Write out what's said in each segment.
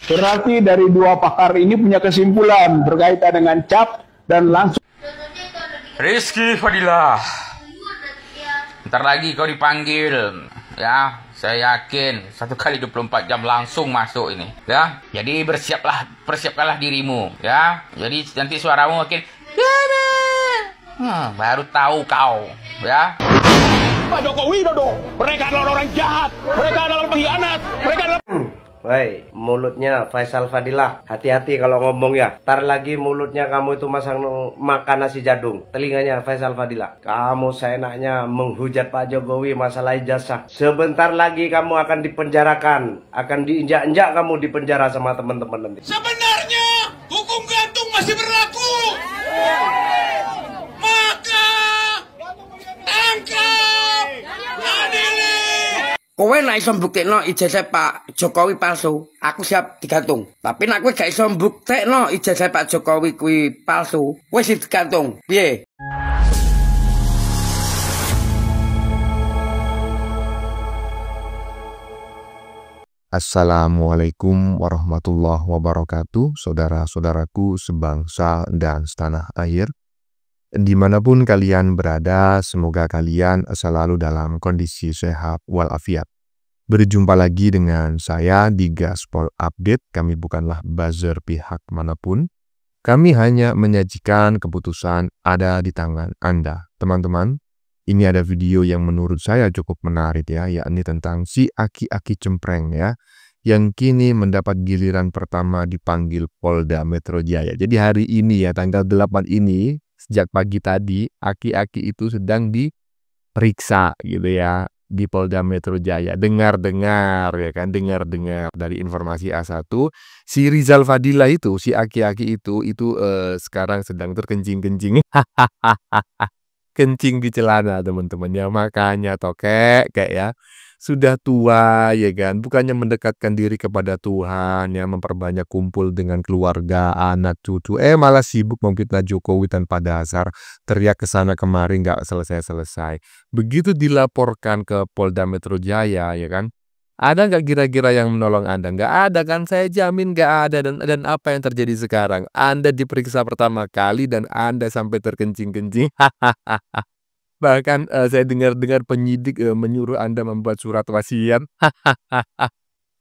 Berarti dari dua pakar ini punya kesimpulan berkaitan dengan cap dan langsung. Rizky Fadilah, ntar lagi kau dipanggil, ya. Saya yakin 1 kali 24 jam langsung masuk ini, ya. Jadi persiapkanlah dirimu, ya. Jadi nanti suaramu makin, baru tahu kau, ya. Pak Jokowi Dodo, mereka adalah orang jahat, mereka adalah pengkhianat, mereka adalah. Woi, mulutnya Faisal Fadilah, hati-hati kalau ngomong ya. Ntar lagi mulutnya kamu itu makan nasi jadung. Telinganya Faisal Fadilah, kamu seenaknya menghujat Pak Jokowi masalah ijazah. Sebentar lagi kamu akan dipenjarakan, akan diinjak-injak kamu di penjara sama teman-teman nanti. Sebenarnya hukum gantung masih berlaku. Maka tangkap, adili. Kowe nek iso mbuktekno ijazah Pak Jokowi palsu, aku siap digantung. Tapi nek kowe gak iso mbuktekno ijazah Pak Jokowi kuwi palsu, wis digantung. Piye? Assalamualaikum warahmatullahi wabarakatuh, saudara-saudaraku sebangsa dan setanah air. Dimanapun kalian berada, semoga kalian selalu dalam kondisi sehat walafiat. Berjumpa lagi dengan saya di Gaspol Update. Kami bukanlah buzzer pihak manapun. Kami hanya menyajikan keputusan ada di tangan Anda. Teman-teman, ini ada video yang menurut saya cukup menarik ya, yakni tentang si aki-aki cempreng ya, yang kini mendapat giliran pertama dipanggil Polda Metro Jaya. Jadi hari ini ya, tanggal 8 ini, sejak pagi tadi, aki-aki itu sedang diperiksa gitu ya di Polda Metro Jaya. Dengar-dengar ya kan, dengar-dengar dari informasi A1, si Rizal Fadilah itu, si aki-aki itu sekarang sedang terkencing-kencing. Kencing di celana teman-teman ya, makanya tokek kayak ya. Sudah tua ya kan, bukannya mendekatkan diri kepada Tuhan ya, memperbanyak kumpul dengan keluarga, anak, cucu, malah sibuk memfitnah Jokowi tanpa dasar, teriak ke sana kemari nggak selesai-selesai. Begitu dilaporkan ke Polda Metro Jaya ya kan, ada nggak kira-kira yang menolong Anda? Nggak ada kan, saya jamin nggak ada. Dan apa yang terjadi sekarang? Anda diperiksa pertama kali dan Anda sampai terkencing-kencing. Bahkan saya dengar penyidik menyuruh Anda membuat surat wasiat.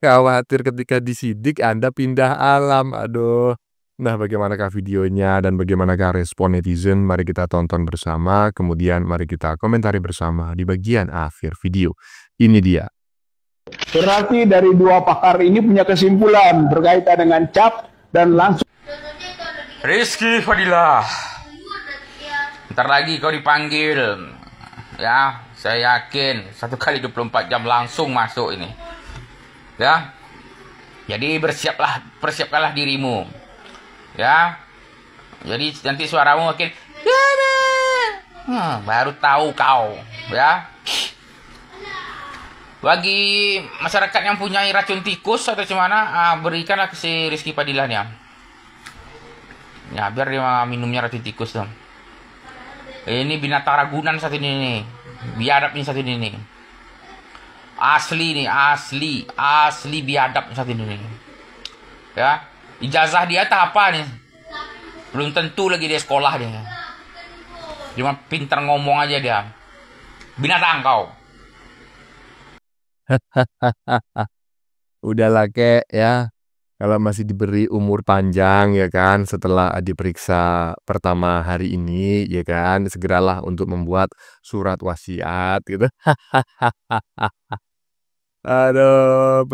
Khawatir ketika disidik Anda pindah alam. Aduh. Nah, bagaimanakah videonya dan bagaimanakah respon netizen? Mari kita tonton bersama. Kemudian mari kita komentari bersama di bagian akhir video. Ini dia. Berarti dari dua pakar ini punya kesimpulan berkaitan dengan cap dan langsung. Rizky Fadilah, ntar lagi kau dipanggil, ya. Saya yakin 1 kali 24 jam langsung masuk ini, ya. Jadi persiapkanlah dirimu, ya. Jadi nanti suaramu makin, baru tahu kau, ya. Bagi masyarakat yang punya racun tikus atau gimana, berikanlah ke si Rizky Fadilah nih, ya, biar dia minumnya racun tikus dong. Ini binatang Ragunan satu ini nih, biadab ini satu ini nih, asli nih, asli biadab satu ini nih, ya. Ijazah dia tak apa nih, belum tentu lagi dia sekolah dia, cuma pintar ngomong aja dia. Binatang kau. Udahlah kek ya, kalau masih diberi umur panjang ya kan, setelah diperiksa pertama hari ini ya kan, segeralah untuk membuat surat wasiat gitu. Aduh,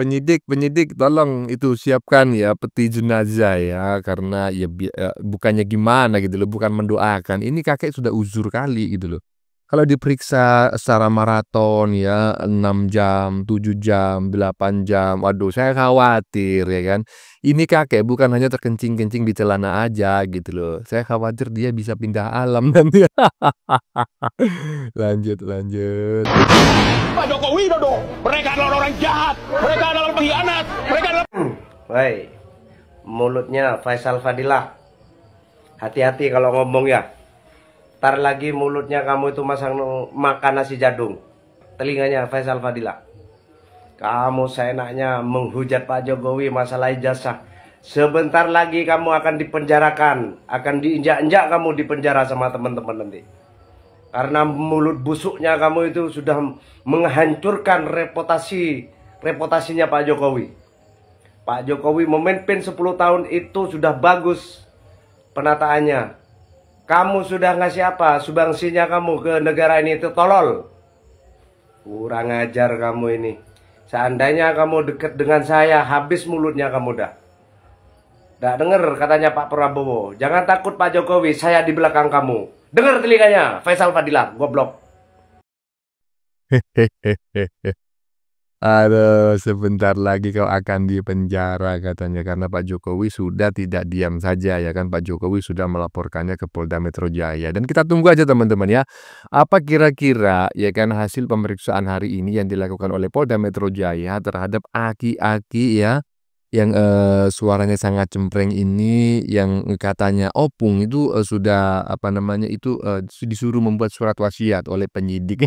penyidik tolong itu siapkan ya peti jenazah ya, karena ya bukannya gimana gitu loh, bukan mendoakan. Ini kakek sudah uzur kali gitu loh. Kalau diperiksa secara maraton ya, 6 jam, 7 jam, 8 jam, waduh saya khawatir ya kan. Ini kakek bukan hanya terkencing-kencing di celana aja gitu loh. Saya khawatir dia bisa pindah alam nanti. Lanjut. Pak Jokowi Dodo, mereka adalah orang jahat, mereka adalah pengkhianat, mereka adalah. Woi, mulutnya Faisal Fadilah, hati-hati kalau ngomong ya. Ntar lagi mulutnya kamu itu makan nasi jadung. Telinganya Faisal Fadilah, Kamu seenaknya menghujat Pak Jokowi masalah ijazah. Sebentar lagi kamu akan dipenjarakan, akan diinjak-injak kamu di penjara sama teman-teman nanti. Karena mulut busuknya kamu itu sudah menghancurkan reputasinya Pak Jokowi. Pak Jokowi memimpin 10 tahun itu sudah bagus penataannya. Kamu sudah ngasih apa? Sumbangsinya kamu ke negara ini itu tolol. Kurang ajar kamu ini. Seandainya kamu dekat dengan saya, habis mulutnya kamu dah. Nggak denger katanya Pak Prabowo. Jangan takut Pak Jokowi, saya di belakang kamu. Dengar telinganya, Faisal Fadilah, goblok. Aduh, sebentar lagi kau akan dipenjara katanya karena Pak Jokowi sudah tidak diam saja ya kan. Pak Jokowi sudah melaporkannya ke Polda Metro Jaya dan kita tunggu aja teman-teman ya. Apa kira-kira ya kan hasil pemeriksaan hari ini yang dilakukan oleh Polda Metro Jaya terhadap aki-aki ya yang suaranya sangat cempreng ini yang katanya opung itu sudah apa namanya itu disuruh membuat surat wasiat oleh penyidik.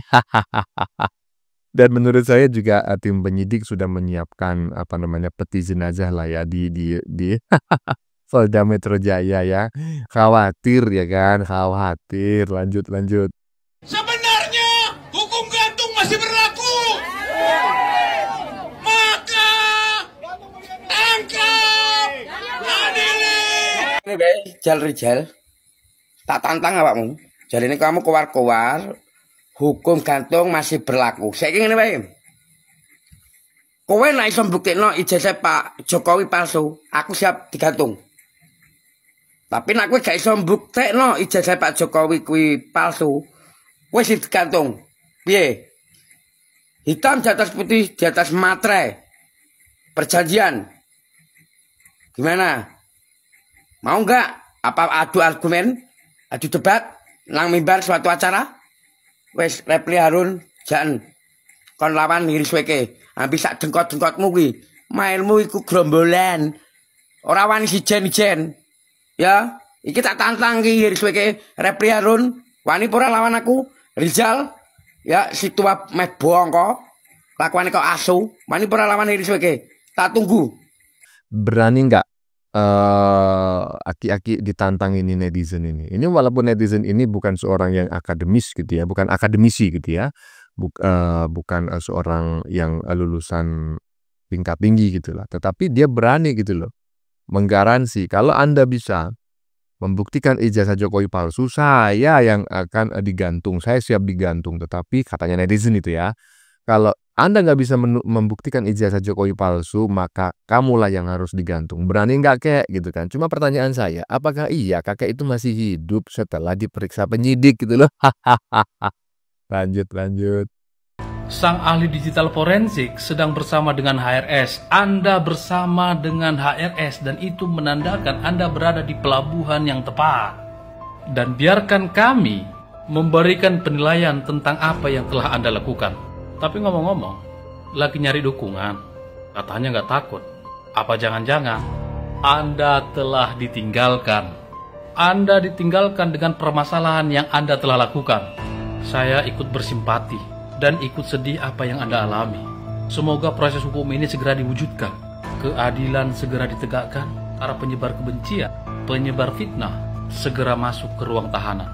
Dan menurut saya juga tim penyidik sudah menyiapkan apa namanya peti jenazah lah ya di Polda Metro Jaya ya. Khawatir ya kan, khawatir. Lanjut. Sebenarnya hukum gantung masih berlaku. Maka tangkap, adili. Ini bae, Rijal. Tak tantang awakmu. Jadi ini kamu keluar-keluar. Hukum gantung masih berlaku. Saiki ngene wae. Kowe nek iso mbuktekno ijazah Pak Jokowi palsu, aku siap digantung. Tapi nek kowe gak iso mbuktekno ijazah Pak Jokowi kuwi palsu, kowe sing digantung. Piye? Hitam di atas putih, di atas materai. Perjanjian. Gimana? Mau enggak? Apa adu argumen? Adu debat? Nang mimbar suatu acara? Wes Repli Harun jan kon lawan Iris Weke. Ambis sak dengkot-dengkotmu kuwi. Mailmu iku grombolan. Ora wani sijen-ijen. Ya, iki tak tantang iki Iris Weke. Repli Harun wani ora lawan aku? Rizal ya si tua meh bohong kok. Lakuane kok asu. Wani ora lawan Iris Weke. Tak tunggu. Berani nggak aki-aki ditantang ini netizen ini. Ini walaupun netizen ini bukan seorang yang akademis gitu ya, bukan akademisi gitu ya, bukan seorang yang lulusan tingkat tinggi gitu lah. Tetapi dia berani gitu loh, menggaransi kalau Anda bisa membuktikan ijazah Jokowi palsu, saya yang akan digantung, saya siap digantung. Tetapi katanya netizen itu ya, kalau Anda nggak bisa membuktikan ijazah Jokowi palsu, maka kamulah yang harus digantung. Berani nggak kek gitu kan? Cuma pertanyaan saya, apakah iya kakek itu masih hidup setelah diperiksa penyidik gitu loh? Lanjut. Sang ahli digital forensik sedang bersama dengan HRS. Anda bersama dengan HRS dan itu menandakan Anda berada di pelabuhan yang tepat. Dan biarkan kami memberikan penilaian tentang apa yang telah Anda lakukan. Tapi ngomong-ngomong, lagi nyari dukungan, katanya nggak takut. Apa jangan-jangan Anda telah ditinggalkan? Anda ditinggalkan dengan permasalahan yang Anda telah lakukan. Saya ikut bersimpati dan ikut sedih apa yang Anda alami. Semoga proses hukum ini segera diwujudkan. Keadilan segera ditegakkan. Para penyebar kebencian, penyebar fitnah, segera masuk ke ruang tahanan.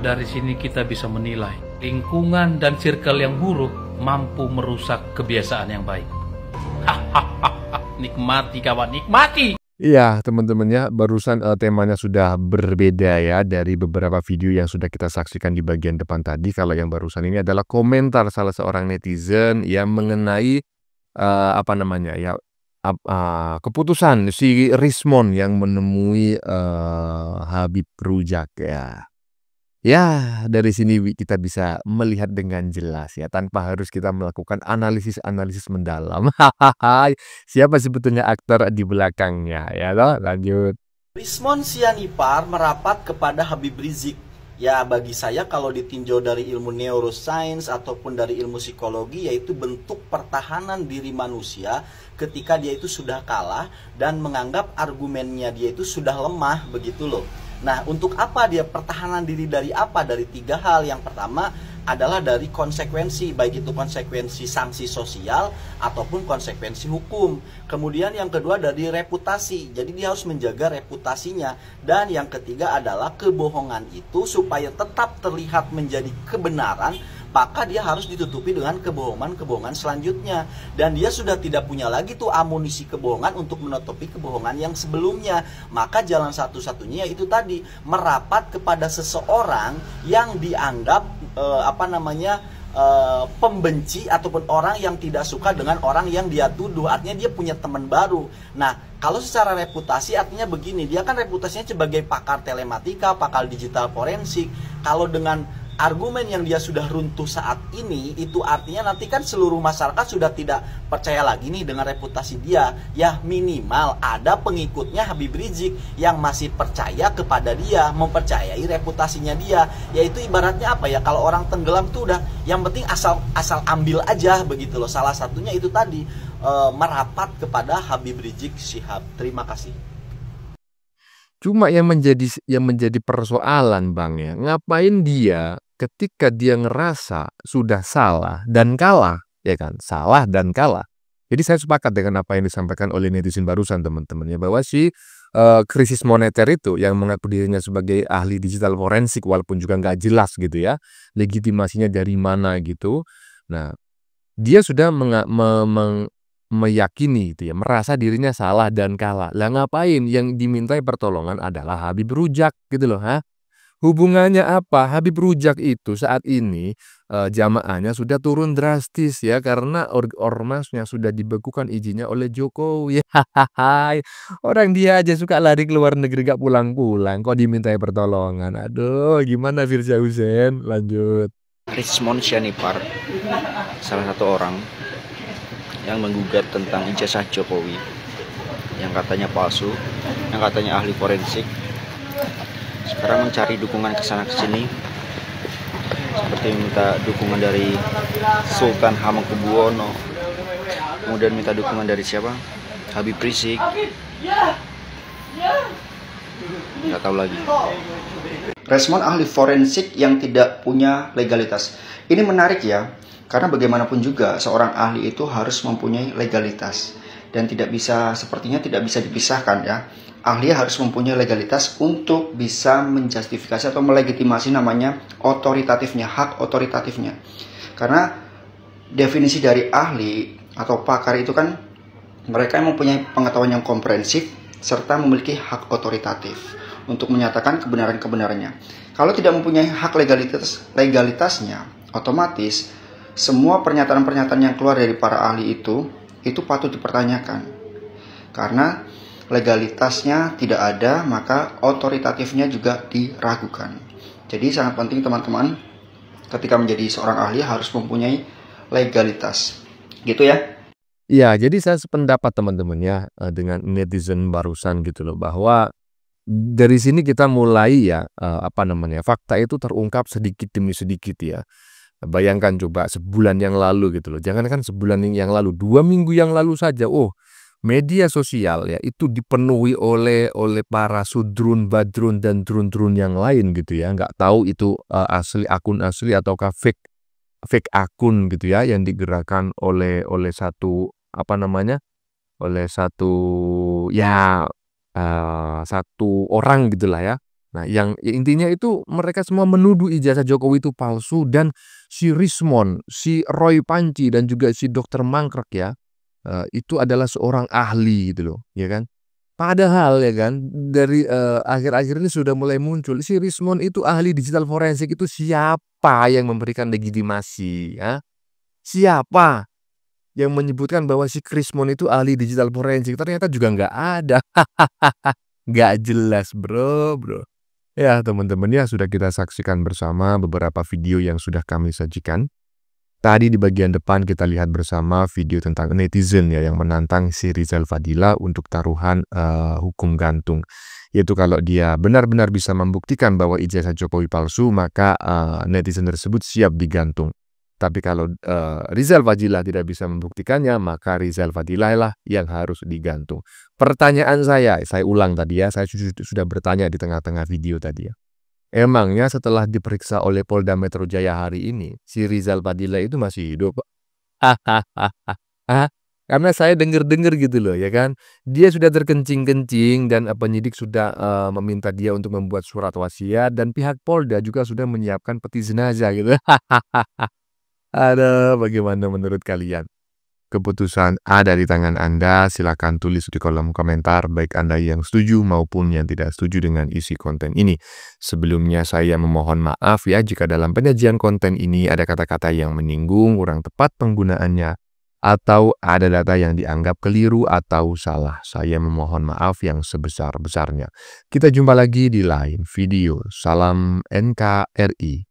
Dari sini kita bisa menilai lingkungan dan circle yang buruk mampu merusak kebiasaan yang baik. Nikmati kawan, nikmati. Iya teman-teman ya, barusan temanya sudah berbeda ya dari beberapa video yang sudah kita saksikan di bagian depan tadi. Kalau yang barusan ini adalah komentar salah seorang netizen yang mengenai apa namanya ya, keputusan si Rismon yang menemui Habib Rujak ya. Ya, dari sini kita bisa melihat dengan jelas ya, tanpa harus kita melakukan analisis mendalam. Siapa sebetulnya aktor di belakangnya ya toh? Lanjut. Rismon Sianipar merapat kepada Habib Rizik. Ya, bagi saya kalau ditinjau dari ilmu neuroscience ataupun dari ilmu psikologi, yaitu bentuk pertahanan diri manusia ketika dia itu sudah kalah dan menganggap argumennya dia itu sudah lemah, begitu loh. Nah, untuk apa dia pertahanan diri dari apa? Dari tiga hal. Yang pertama, adalah dari konsekuensi, baik itu konsekuensi sanksi sosial ataupun konsekuensi hukum. Kemudian yang kedua dari reputasi, jadi dia harus menjaga reputasinya. Dan yang ketiga adalah kebohongan itu supaya tetap terlihat menjadi kebenaran, maka dia harus ditutupi dengan kebohongan-kebohongan selanjutnya. Dan dia sudah tidak punya lagi tuh amunisi kebohongan untuk menutupi kebohongan yang sebelumnya. Maka jalan satu-satunya yaitu tadi, merapat kepada seseorang yang dianggap pembenci ataupun orang yang tidak suka dengan orang yang dia tuduh. Artinya dia punya teman baru. Nah, kalau secara reputasi artinya begini, dia kan reputasinya sebagai pakar telematika, pakar digital forensik. Kalau dengan argumen yang dia sudah runtuh saat ini, itu artinya nanti kan seluruh masyarakat sudah tidak percaya lagi nih dengan reputasi dia. Ya minimal ada pengikutnya Habib Rizik yang masih percaya kepada dia, mempercayai reputasinya dia. Yaitu ibaratnya apa ya, kalau orang tenggelam tuh udah yang penting asal ambil aja begitu loh. Salah satunya itu tadi, merapat kepada Habib Rizik Syihab. Terima kasih. Cuma yang menjadi persoalan Bang ya, ngapain dia ketika dia ngerasa sudah salah dan kalah, ya kan? Salah dan kalah. Jadi saya sepakat dengan apa yang disampaikan oleh netizen barusan teman-teman ya, bahwa krisis moneter itu yang mengaku dirinya sebagai ahli digital forensik walaupun juga nggak jelas gitu ya, legitimasinya dari mana gitu. Nah, dia sudah meyakini itu ya, merasa dirinya salah dan kalah. Lah ngapain yang dimintai pertolongan adalah Habib Rujak gitu loh, Hubungannya apa? Habib Rujak itu saat ini jamaahnya sudah turun drastis ya, karena ormasnya sudah dibekukan izinnya oleh Jokowi. Orang dia aja suka lari ke luar negeri gak pulang-pulang, kok dimintai pertolongan. Aduh, gimana Firza Hussein? Lanjut. Rismon Syanipar, salah satu orang yang menggugat tentang ijazah Jokowi yang katanya palsu, yang katanya ahli forensik. Sekarang mencari dukungan kesana kesini, seperti minta dukungan dari Sultan Hamengkubuwono, kemudian minta dukungan dari siapa? Habib Rizik, nggak tahu lagi. Respon ahli forensik yang tidak punya legalitas. Ini menarik ya, karena bagaimanapun juga seorang ahli itu harus mempunyai legalitas dan sepertinya tidak bisa dipisahkan ya. Ahli harus mempunyai legalitas untuk bisa menjustifikasi atau melegitimasi namanya otoritatifnya, hak otoritatifnya. Karena definisi dari ahli atau pakar itu kan mereka yang mempunyai pengetahuan yang komprehensif serta memiliki hak otoritatif untuk menyatakan kebenaran-kebenarannya. Kalau tidak mempunyai hak legalitasnya, otomatis semua pernyataan-pernyataan yang keluar dari para ahli itu patut dipertanyakan. Karena legalitasnya tidak ada, maka otoritatifnya juga diragukan. Jadi sangat penting teman-teman, ketika menjadi seorang ahli harus mempunyai legalitas. Gitu ya. Ya, jadi saya sependapat teman-teman ya dengan netizen barusan gitu loh, bahwa dari sini kita mulai ya, fakta itu terungkap sedikit demi sedikit ya. Bayangkan coba sebulan yang lalu gitu loh, jangankan sebulan yang lalu, 2 minggu yang lalu saja, media sosial ya itu dipenuhi oleh para sudrun, badrun dan drun-drun yang lain gitu ya. Nggak tahu itu akun asli ataukah fake akun gitu ya, yang digerakkan oleh satu satu orang gitulah ya. Nah, yang intinya itu mereka semua menuduh ijazah Jokowi itu palsu, dan si Rismon, si Roy Panci dan juga si Dr. Mangkrek ya, itu adalah seorang ahli gitu loh, ya kan? Padahal ya kan, dari akhir-akhir ini sudah mulai muncul si Rismon itu ahli digital forensik, itu siapa yang memberikan legitimasi ya? Siapa yang menyebutkan bahwa si Rismon itu ahli digital forensik? Ternyata juga nggak ada. Nggak jelas bro. Ya teman-teman ya, sudah kita saksikan bersama beberapa video yang sudah kami sajikan. Tadi di bagian depan kita lihat bersama video tentang netizen ya yang menantang si Rizal Fadila untuk taruhan hukum gantung. Yaitu kalau dia benar-benar bisa membuktikan bahwa ijazah Jokowi palsu, maka netizen tersebut siap digantung. Tapi kalau Rizal Fadila tidak bisa membuktikannya, maka Rizal Fadila lah yang harus digantung. Pertanyaan saya ulang tadi ya, saya sudah bertanya di tengah-tengah video tadi ya. Emangnya setelah diperiksa oleh Polda Metro Jaya hari ini, si Rizal Padilla itu masih hidup? Hahaha. Karena saya dengar-dengar gitu loh ya kan. Dia sudah terkencing-kencing dan penyidik sudah meminta dia untuk membuat surat wasiat dan pihak Polda juga sudah menyiapkan peti jenazah gitu. Aduh, bagaimana menurut kalian? Keputusan ada di tangan Anda, silakan tulis di kolom komentar baik Anda yang setuju maupun yang tidak setuju dengan isi konten ini. Sebelumnya saya memohon maaf ya jika dalam penyajian konten ini ada kata-kata yang menyinggung, kurang tepat penggunaannya, atau ada data yang dianggap keliru atau salah. Saya memohon maaf yang sebesar-besarnya. Kita jumpa lagi di lain video. Salam NKRI.